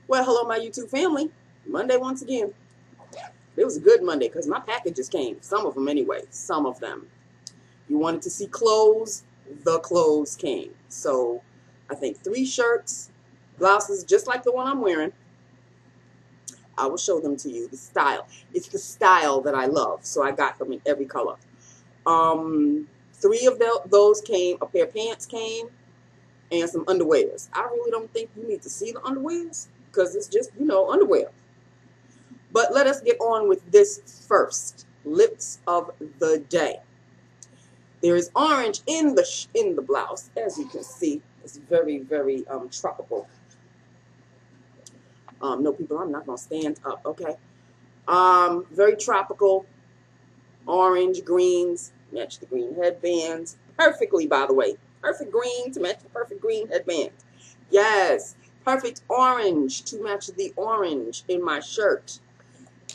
Well, hello, my YouTube family. Monday once again. It was a good Monday because my packages came. Some of them anyway. Some of them. You wanted to see clothes? The clothes came. So I think 3 shirts, blouses, just like the one I'm wearing. I will show them to you. The style. It's the style that I love. So I got them in every color. 3 of those came. A pair of pants came. And some underwears. I really don't think you need to see the underwears because it's just, underwear. But let us get on with this first. Lips of the day. There is orange in the blouse, as you can see. It's very, very tropical. No, people, I'm not going to stand up, okay? Very tropical. Orange, greens, match the green headbands. Perfectly, by the way. Perfect green to match the perfect green headband. Yes, perfect orange to match the orange in my shirt.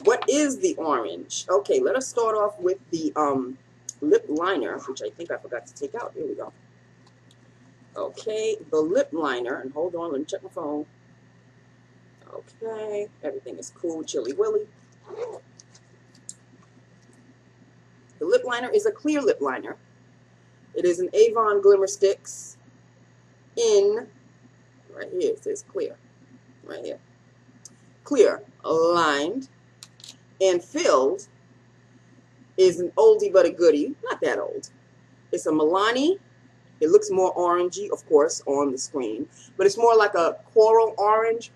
What is the orange? Okay, let us start off with the lip liner, which I think I forgot to take out. Here we go. Okay, the lip liner, and hold on, let me check my phone. Okay, everything is cool, chilly willy. The lip liner is a clear lip liner. It is an Avon Glimmer Sticks in, right here, it says clear, right here. Clear, lined, and filled is an oldie but a goodie. Not that old. It's a Milani. It looks more orangey, of course, on the screen, but it's more like a coral orange,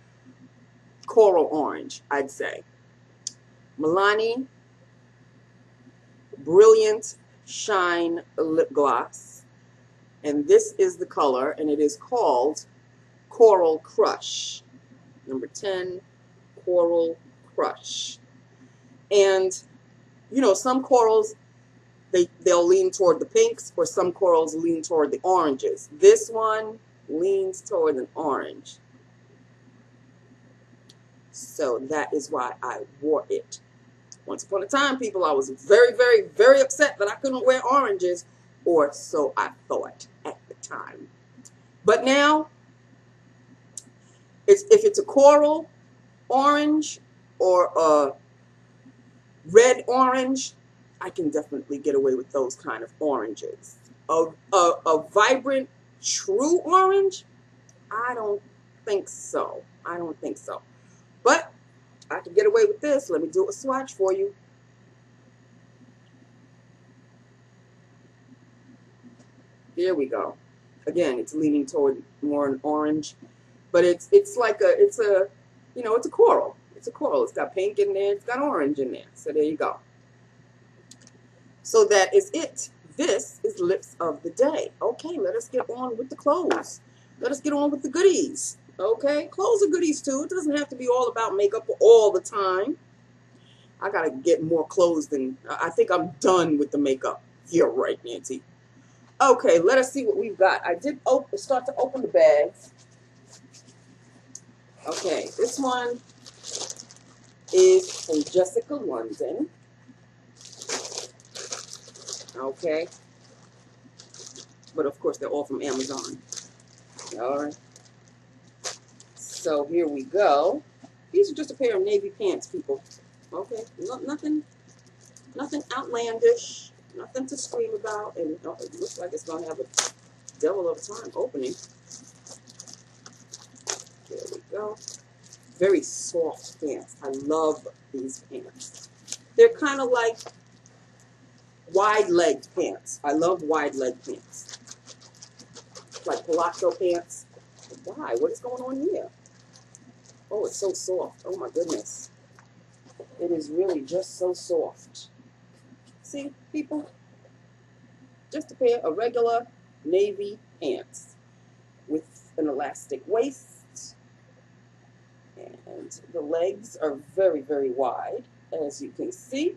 I'd say. Milani Brilliant Shine Lip Gloss, and this is the color, and it is called Coral Crush. Number 10, Coral Crush. And, some corals, they'll lean toward the pinks, or some corals lean toward the oranges. This one leans toward an orange. So that is why I wore it. Once upon a time, people, I was very, very, very upset that I couldn't wear oranges, or so I thought at the time. But now, if it's a coral orange or a red orange, I can definitely get away with those kind of oranges. A vibrant, true orange, I don't think so. I don't think so. But I can get away with this. Let me do a swatch for you. Here we go. Again, it's leaning toward more an orange, but it's a coral. It's a coral. It's got pink in there. It's got orange in there. So there you go. So that is it. This is Lips of the Day. Okay, let us get on with the clothes. Let us get on with the goodies. Okay, clothes are goodies too. It doesn't have to be all about makeup all the time. I gotta get more clothes than, I think I'm done with the makeup. You're right, Nancy. Okay, let us see what we've got. I did start to open the bags. Okay, this one is from Jessica London. Okay. But of course, they're all from Amazon. All right. So here we go. These are just a pair of navy pants, people. Okay. Nothing outlandish. Nothing to scream about. And it looks like it's going to have a devil of a time opening. There we go. Very soft pants. I love these pants. They're kind of like wide-legged pants. I love wide-legged pants. Like palazzo pants. Why? What is going on here? Oh, it's so soft. Oh, my goodness. It is really just so soft. See, people? Just a pair of regular navy pants with an elastic waist. And the legs are very, very wide, as you can see.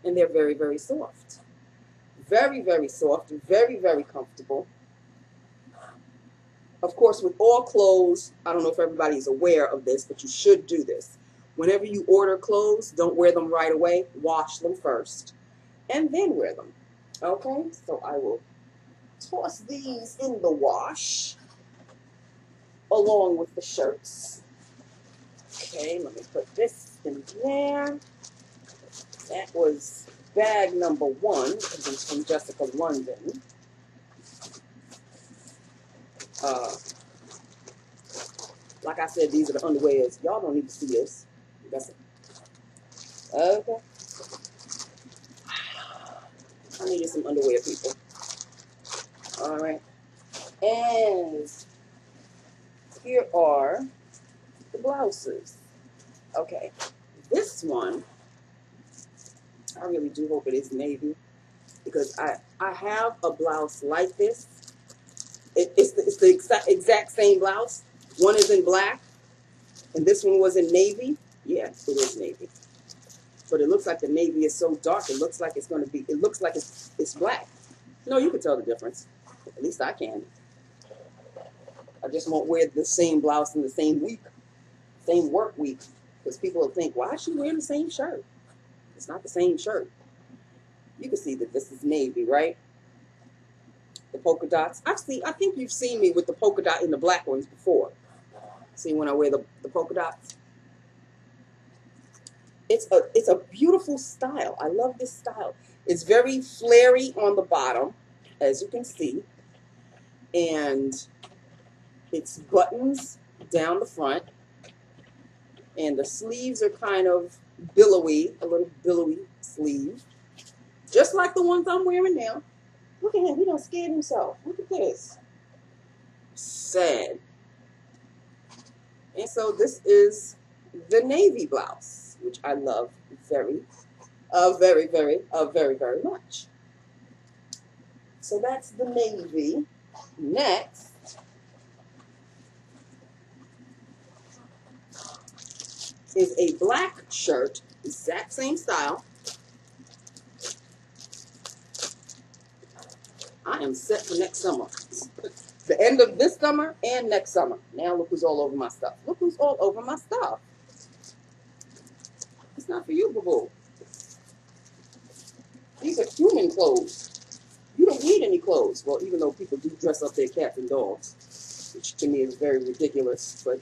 And they're very, very soft. Very, very soft. Very, very comfortable. Of course, with all clothes, I don't know if everybody's aware of this, but you should do this. Whenever you order clothes, don't wear them right away. Wash them first, and then wear them. Okay? So I will toss these in the wash, along with the shirts. Okay, let me put this in there. That was bag number 1. It was from Jessica London. Like I said, these are the underwears. Y'all don't need to see this. That's it. Okay. I needed some underwear, people. All right. And here are the blouses. Okay. This one, I really do hope it is navy, because I have a blouse like this. It's the exact same blouse. One is in black, and this one was in navy. Yeah, it is navy. But it looks like the navy is so dark, it looks like it's going to be, it looks like it's black. No, you can tell the difference. At least I can. I just won't wear the same blouse in the same week, same work week, because people will think, why is she wearing the same shirt? It's not the same shirt. You can see that this is navy, right? The polka dots. I think you've seen me with the polka dot in the black ones before. See when I wear the polka dots? It's a beautiful style. I love this style. It's very flary on the bottom, as you can see. And it's buttons down the front. And the sleeves are kind of billowy, a little billowy sleeve. Just like the ones I'm wearing now. Look at him. He done scared himself. Look at this. Sad. And so this is the navy blouse, which I love very, very much. So that's the navy. Next is a black shirt, exact same style. I am set for next summer. The end of this summer and next summer. Now look who's all over my stuff. Look who's all over my stuff. It's not for you, boo-boo. These are human clothes. You don't need any clothes. Well, even though people do dress up their cats and dogs, which to me is very ridiculous, but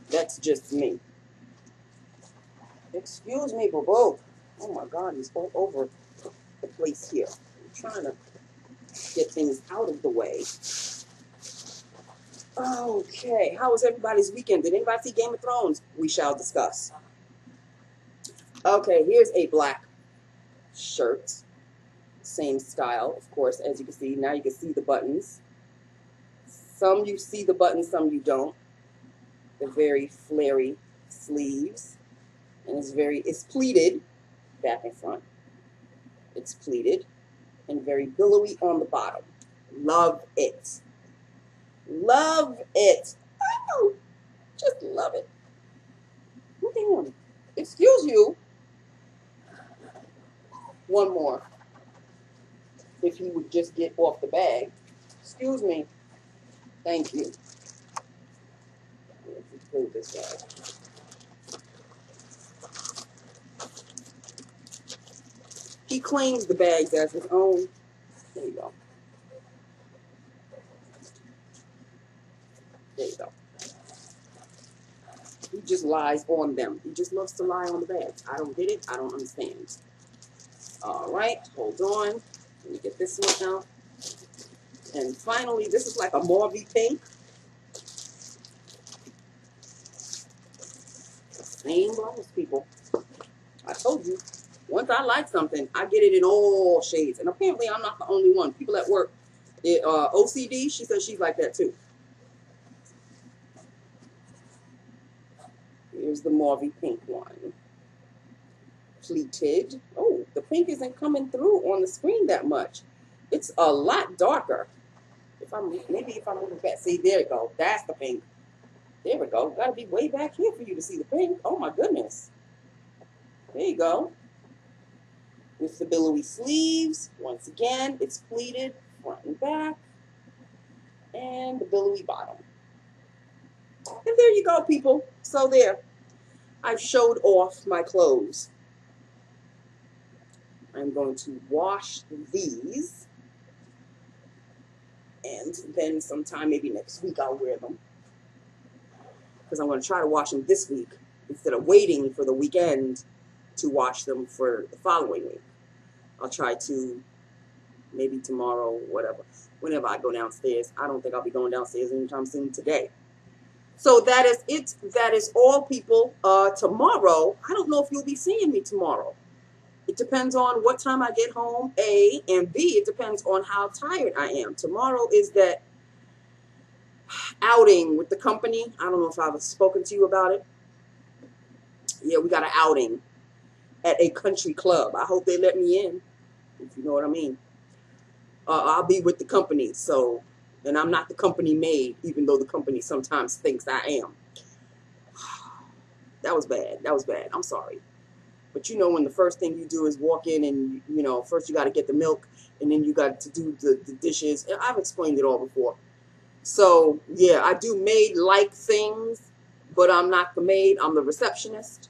that's just me. Excuse me, boo-boo. Oh my God, he's all over the place here. I'm trying to get things out of the way. Okay, how was everybody's weekend? Did anybody see Game of Thrones? We shall discuss. Okay, here's a black shirt. Same style, of course, as you can see. Now you can see the buttons. Some you see the buttons, some you don't. They're very flary sleeves. And it's pleated back and front. It's pleated and very billowy on the bottom. Love it. Love it. Oh, just love it. Look at him. Excuse you. One more. If he would just get off the bag. Excuse me. Thank you. Let's move this bag. He claims the bags as his own. There you go. There you go. He just lies on them. He just loves to lie on the bags. I don't get it. I don't understand. All right. Hold on. Let me get this one out. And finally, this is like a mauvey pink. Same blouse, people. I told you. Once I like something, I get it in all shades. And apparently, I'm not the only one. People at work, OCD, she says she's like that too. Here's the mauvey pink one. Pleated. Oh, the pink isn't coming through on the screen that much. It's a lot darker. Maybe if I move it back. See, there you go. That's the pink. There we go. Got to be way back here for you to see the pink. Oh my goodness. There you go. With the billowy sleeves. Once again, it's pleated front and back. And the billowy bottom. And there you go, people. So there. I've showed off my clothes. I'm going to wash these. And then sometime, maybe next week, I'll wear them. because I'm going to try to wash them this week instead of waiting for the weekend to wash them for the following week. I'll try to maybe tomorrow, whatever, whenever I go downstairs. I don't think I'll be going downstairs anytime soon today. So that is it. That is all, people. Tomorrow, I don't know if you'll be seeing me tomorrow. It depends on what time I get home, A, and B, it depends on how tired I am. Tomorrow is that outing with the company. I don't know if I've spoken to you about it. Yeah, we got an outing at a country club. I hope they let me in, if you know what I mean. I'll be with the company, so, and I'm not the company maid, even though the company sometimes thinks I am. That was bad. That was bad. I'm sorry. But you know, when the first thing you do is walk in and, you know, first you got to get the milk and then you got to do the dishes. I've explained it all before. So, yeah, I do maid-like things, but I'm not the maid. I'm the receptionist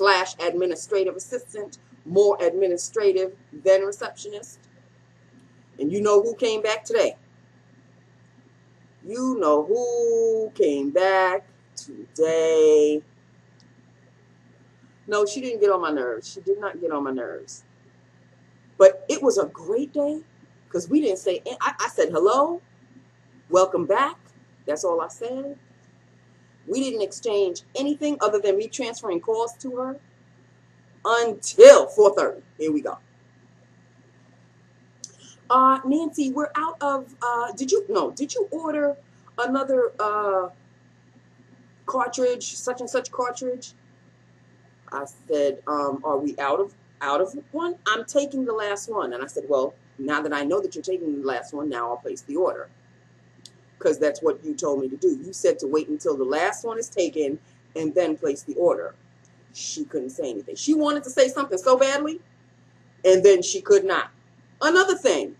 / administrative assistant, more administrative than receptionist. And you know who came back today? You know who came back today. No, she didn't get on my nerves. She did not get on my nerves. But it was a great day because we didn't say, I said hello, welcome back. That's all I said. We didn't exchange anything other than me transferring calls to her until 4:30. Here we go. Nancy, we're out of, did you order another cartridge, such and such cartridge? I said, are we out of one? I'm taking the last one. And I said, well, now that I know that you're taking the last one, now I'll place the order. Because that's what you told me to do. You said to wait until the last one is taken and then place the order. She couldn't say anything. She wanted to say something so badly, and then she could not. Another thing,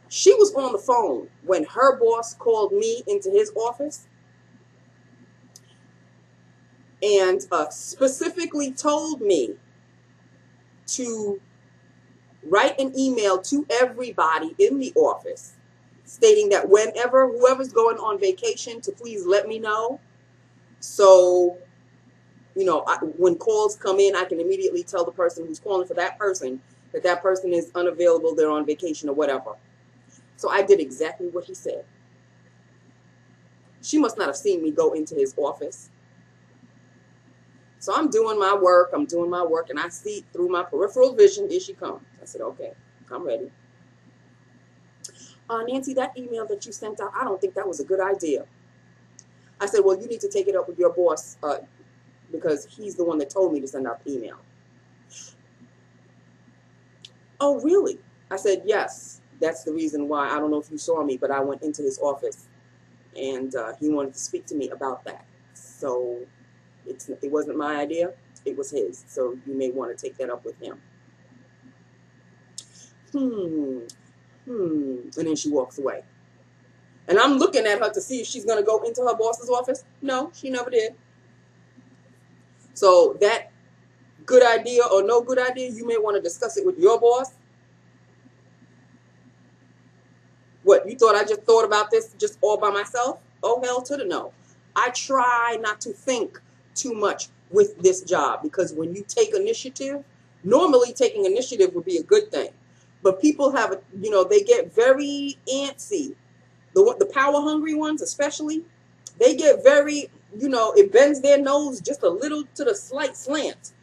she was on the phone when her boss called me into his office and specifically told me to write an email to everybody in the office stating that whoever's going on vacation, to please let me know. So, you know, when calls come in, I can immediately tell the person who's calling for that person that that person is unavailable, they're on vacation or whatever. So I did exactly what he said. She must not have seen me go into his office. So I'm doing my work, and I see through my peripheral vision, here she comes. I said, okay, I'm ready. Nancy, that email that you sent out, I don't think that was a good idea. I said, well, you need to take it up with your boss because he's the one that told me to send out the email. Oh, really? I said, yes, that's the reason why. I don't know if you saw me, but I went into his office and he wanted to speak to me about that. So it wasn't my idea. It was his. So you may want to take that up with him. And then she walks away. And I'm looking at her to see if she's going to go into her boss's office. No, she never did. So that good idea or no good idea, you may want to discuss it with your boss. What, you thought I just thought about this just all by myself? Oh, hell to the no. I try not to think too much with this job because when you take initiative, normally taking initiative would be a good thing. But people have, you know, they get very antsy. The power-hungry ones especially, they get very, you know, it bends their nose just a little to the slight slant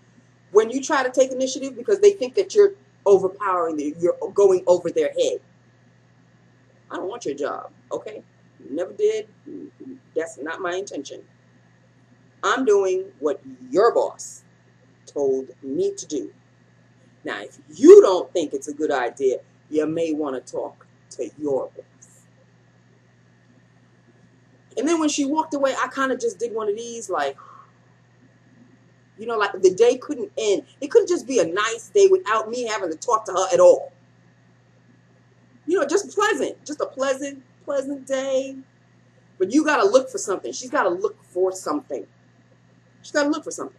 when you try to take initiative because they think that you're overpowering them, you're going over their head. I don't want your job, okay? Never did. That's not my intention. I'm doing what your boss told me to do. Now, if you don't think it's a good idea, you may want to talk to your boss. And then when she walked away, I kind of just did one of these, like, you know, like the day couldn't end. It couldn't just be a nice day without me having to talk to her at all. You know, just pleasant. Just a pleasant day. But you got to look for something. She's got to look for something. She's got to look for something.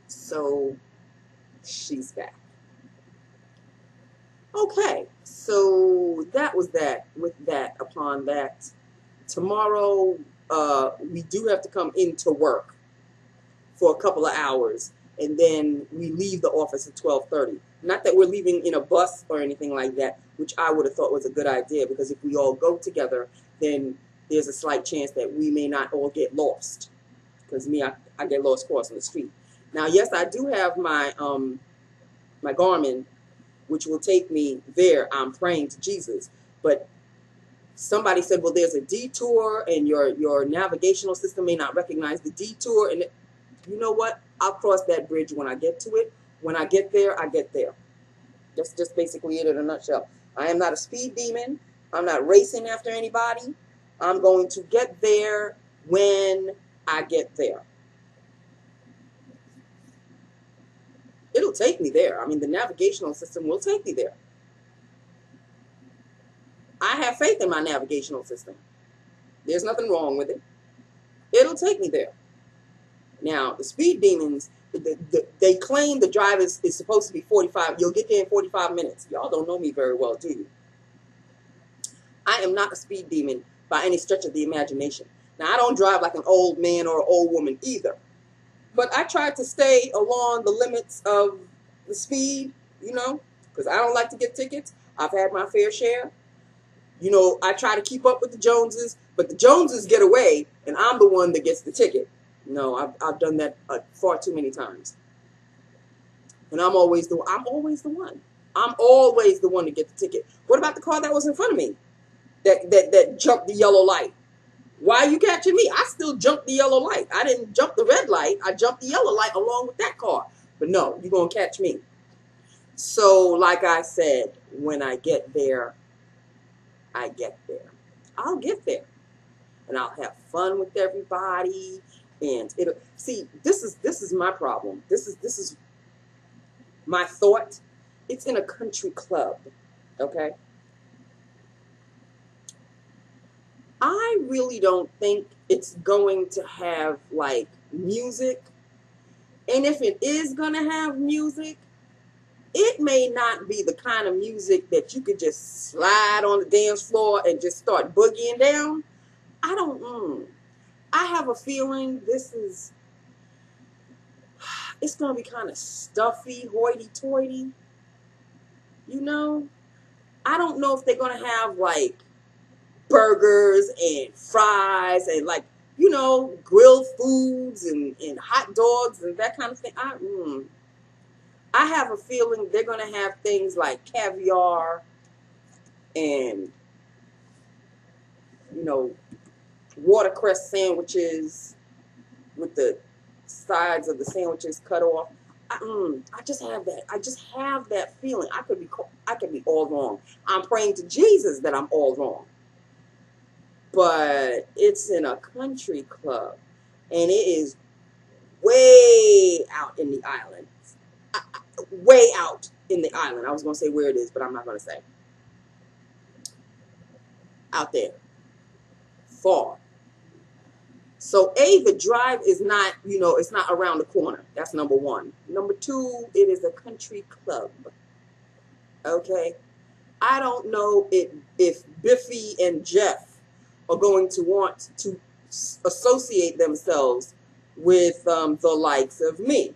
So she's back. Okay, so that was that. With that, upon that, tomorrow we do have to come into work for a couple of hours, and then we leave the office at 12:30. Not that we're leaving in a bus or anything like that, which I would have thought was a good idea, because if we all go together, then there's a slight chance that we may not all get lost. Because I get lost crossing the street. Now, yes, I do have my my Garmin, which will take me there. I'm praying to Jesus. But somebody said, well, there's a detour, and your navigational system may not recognize the detour. And you know what? I'll cross that bridge when I get to it. When I get there, I get there. That's just basically it in a nutshell. I am not a speed demon. I'm not racing after anybody. I'm going to get there when I get there. It'll take me there. I mean, the navigational system will take me there. I have faith in my navigational system. There's nothing wrong with it. It'll take me there. Now, the speed demons, they claim the drive is supposed to be 45. You'll get there in 45 minutes. Y'all don't know me very well, do you? I am not a speed demon by any stretch of the imagination. Now, I don't drive like an old man or an old woman either. But I try to stay along the limits of the speed, you know, because I don't like to get tickets. I've had my fair share. You know, I try to keep up with the Joneses, but the Joneses get away, and I'm the one that gets the ticket. No, I've done that far too many times. And I'm always the one. I'm always the one to get the ticket. What about the car that was in front of me that jumped the yellow light? Why are you catching me? I still jumped the yellow light. I didn't jump the red light. I jumped the yellow light along with that car. But no, you're going to catch me. So, like I said, when I get there, I get there. I'll get there. And I'll have fun with everybody. And it'll see, this is my problem. This is my thought. It's in a country club. Okay? I really don't think it's going to have like music. And if it is going to have music, it may not be the kind of music that you could just slide on the dance floor and just start boogieing down. I have a feeling it's going to be kind of stuffy, hoity-toity. You know? I don't know if they're going to have like burgers and fries and like, you know, grilled foods and hot dogs and that kind of thing. I have a feeling they're going to have things like caviar and, you know, watercress sandwiches with the sides of the sandwiches cut off. I just have that feeling. I could be all wrong. I'm praying to Jesus that I'm all wrong. But it's in a country club, and it is way out in the island. Way out in the island. I was going to say where it is, but I'm not going to say. Out there. Far. So, the drive is not, you know, it's not around the corner. That's number one. Number two, it is a country club. Okay? I don't know if Biffy and Jeff are going to want to associate themselves with the likes of me.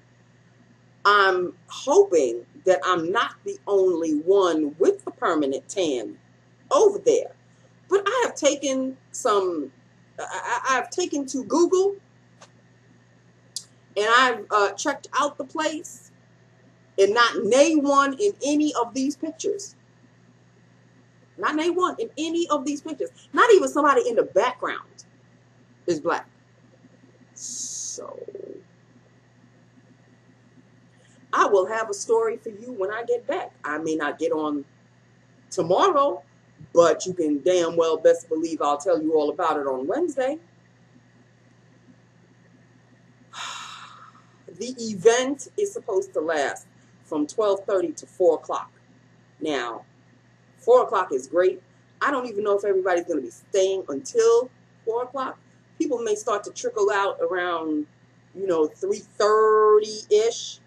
I'm hoping that I'm not the only one with a permanent tan over there. But I have taken I've taken to Google, and I've checked out the place, and not nay one in any of these pictures. Not nay one in any of these pictures. Not even somebody in the background is black. So, I will have a story for you when I get back. I may not get on tomorrow, but you can damn well best believe I'll tell you all about it on Wednesday. The event is supposed to last from 12:30 to 4 o'clock. Now, 4 o'clock is great. I don't even know if everybody's going to be staying until 4 o'clock. People may start to trickle out around, you know, 3:30-ish.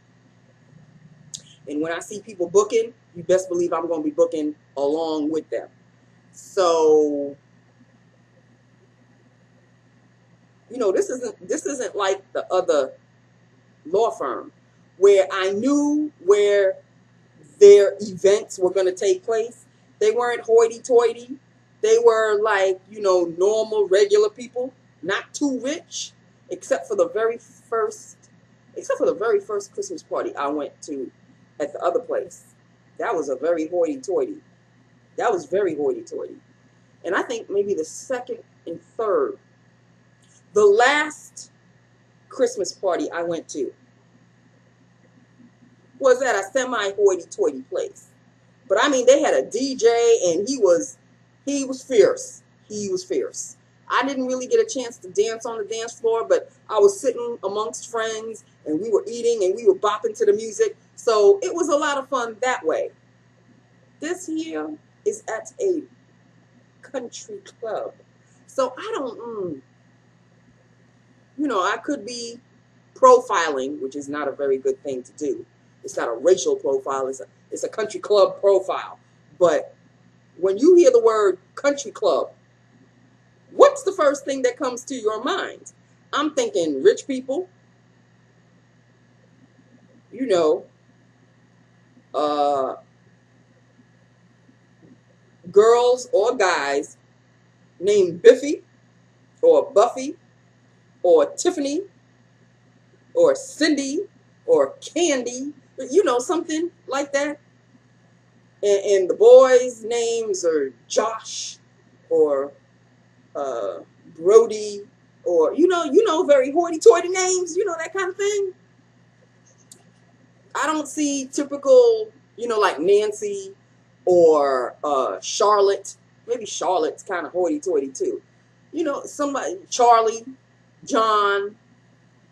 And when I see people booking, you best believe I'm going to be booking along with them. So, you know, this isn't like the other law firm where I knew where their events were going to take place. They weren't hoity-toity. They were like, you know, normal, regular people, not too rich, except for the very first Christmas party I went to at the other place. That was a very hoity-toity. That was very hoity-toity. And I think maybe the second and third, the last Christmas party I went to was at a semi-hoity-toity place. But I mean, they had a DJ, and he was fierce. He was fierce. I didn't really get a chance to dance on the dance floor, but I was sitting amongst friends, and we were eating, and we were bopping to the music. So it was a lot of fun that way. This here is at a country club. So I don't, you know, I could be profiling, which is not a very good thing to do. It's not a racial profile. It's a country club profile. But when you hear the word country club, what's the first thing that comes to your mind? I'm thinking rich people, you know, girls or guys named Biffy or Buffy or Tiffany or Cindy or Candy, you know, something like that. And the boys' names are Josh or Brody, or you know, very hoity-toity names, you know, that kind of thing. I don't see typical, you know, like Nancy or Charlotte. Maybe Charlotte's kind of hoity-toity too. You know, somebody, Charlie, John,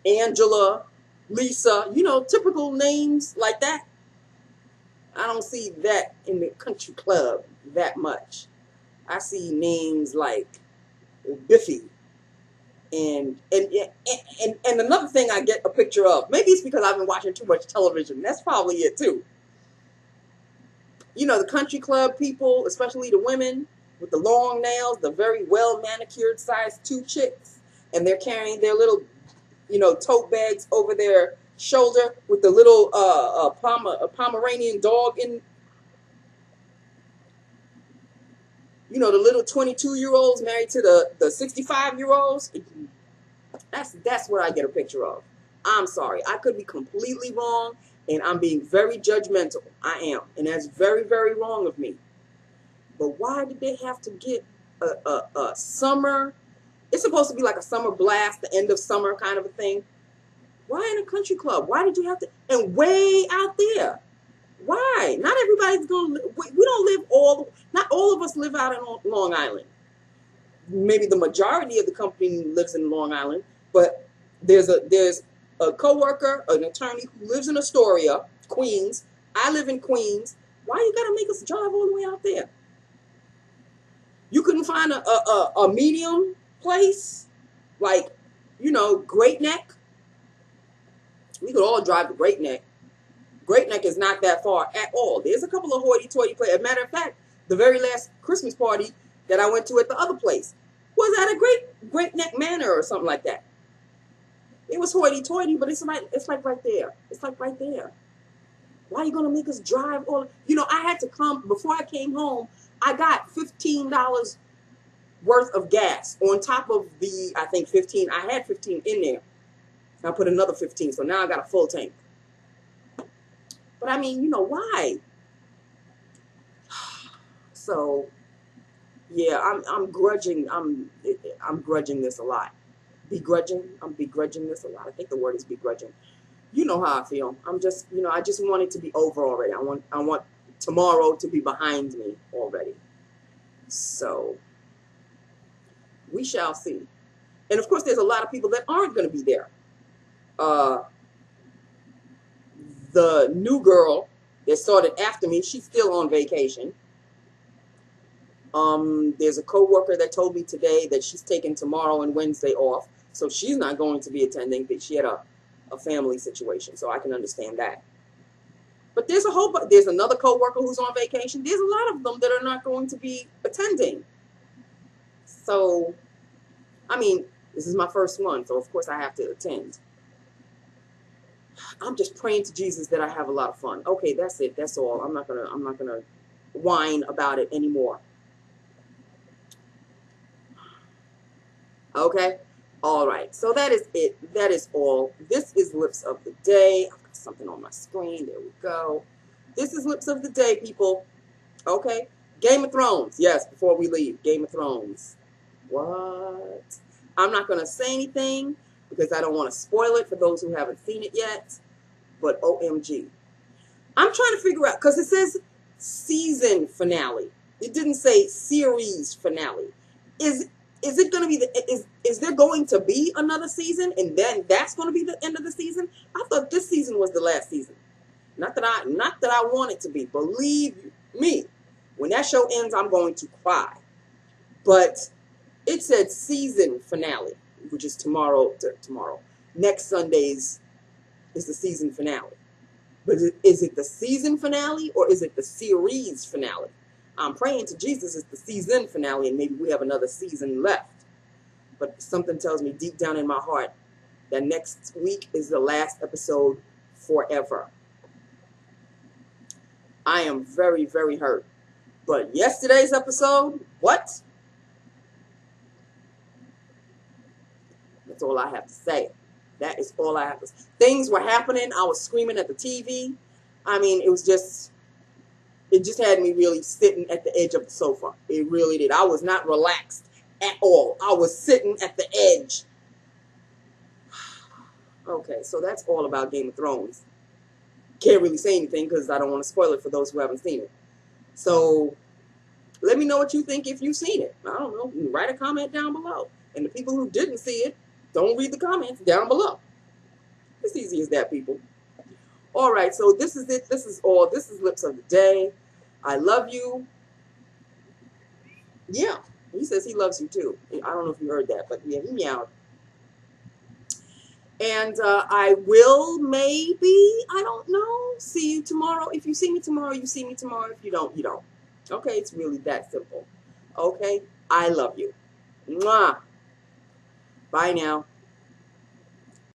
Angela, Lisa, you know, typical names like that. I don't see that in the country club that much. I see names like Biffy and another thing I get a picture of. Maybe it's because I've been watching too much television. That's probably it too. You know, the country club people, especially the women with the long nails, the very well manicured size 2 chicks, and they're carrying their little, you know, tote bags over their shoulder with the little Pomeranian dog in, you know, the little 22-year-olds married to the 65-year-olds. That's what I get a picture of. I'm sorry. I could be completely wrong, and I'm being very judgmental. I am. And that's very, very wrong of me. But why did they have to get a summer? It's supposed to be like a summer blast, the end of summer kind of a thing. Why in a country club? Why did you have to? And way out there. Why? Not everybody's going to, we don't live not all of us live out in Long Island. Maybe the majority of the company lives in Long Island, but there's a coworker, an attorney who lives in Astoria, Queens. I live in Queens. Why you got to make us drive all the way out there? You couldn't find a medium place, like, you know, Great Neck. We could all drive to Great Neck. Great Neck is not that far at all. There's a couple of hoity-toity places. As a matter of fact, the very last Christmas party that I went to at the other place was at a Great Neck Manor or something like that. It was hoity-toity, but it's like right there. It's like right there. Why are you going to make us drive all? You know, I had to come, before I came home, I got $15 worth of gas on top of the, I think 15. I had 15 in there. I put another 15, so now I got a full tank. But I mean, you know, why? So, yeah, I'm grudging this a lot. I'm begrudging this a lot. I think the word is begrudging. You know how I feel. I'm just, you know, I just want it to be over already. I want tomorrow to be behind me already. So, we shall see. And of course, there's a lot of people that aren't going to be there. The new girl that started after me, she's still on vacation. There's a coworker that told me today that she's taking tomorrow and Wednesday off, so she's not going to be attending, but she had a family situation, so I can understand that. But there's a whole, there's another coworker who's on vacation. There's a lot of them that are not going to be attending. So, I mean, this is my first one, so of course I have to attend. I'm just praying to Jesus that I have a lot of fun. Okay, that's it. That's all. I'm not gonna whine about it anymore. Okay? All right. So that is it. That is all. This is Lips of the Day. I've got something on my screen. There we go. This is Lips of the Day, people. Okay? Game of Thrones. Yes, before we leave. Game of Thrones. What? I'm not going to say anything because I don't want to spoil it for those who haven't seen it yet. But OMG. I'm trying to figure out, because it says season finale. It didn't say series finale. Is it going to be is there going to be another season and then that's going to be the end of the season? I thought this season was the last season. Not that I want it to be. Believe me, when that show ends, I'm going to cry. But it said season finale, which is tomorrow. Next Sunday's is the season finale. But is it the season finale or is it the series finale? I'm praying to Jesus it's the season finale and maybe we have another season left. But something tells me deep down in my heart that next week is the last episode forever. I am very, very hurt. But yesterday's episode, what? That's all I have to say. That is all I have to say. Things were happening. I was screaming at the TV. I mean, it just had me really sitting at the edge of the sofa. It really did. I was not relaxed at all. I was sitting at the edge. Okay, so that's all about Game of Thrones. Can't really say anything because I don't want to spoil it for those who haven't seen it. So let me know what you think if you've seen it. I don't know. Write a comment down below. And the people who didn't see it, don't read the comments down below. It's easy as that, people. All right, so this is it. This is all. This is Lips of the Day. I love you. Yeah, he says he loves you too. I don't know if you heard that, but yeah, he meowed. And I will maybe, I don't know, see you tomorrow. If you see me tomorrow, you see me tomorrow. If you don't, you don't. Okay, it's really that simple. Okay, I love you. Mwah. Bye now.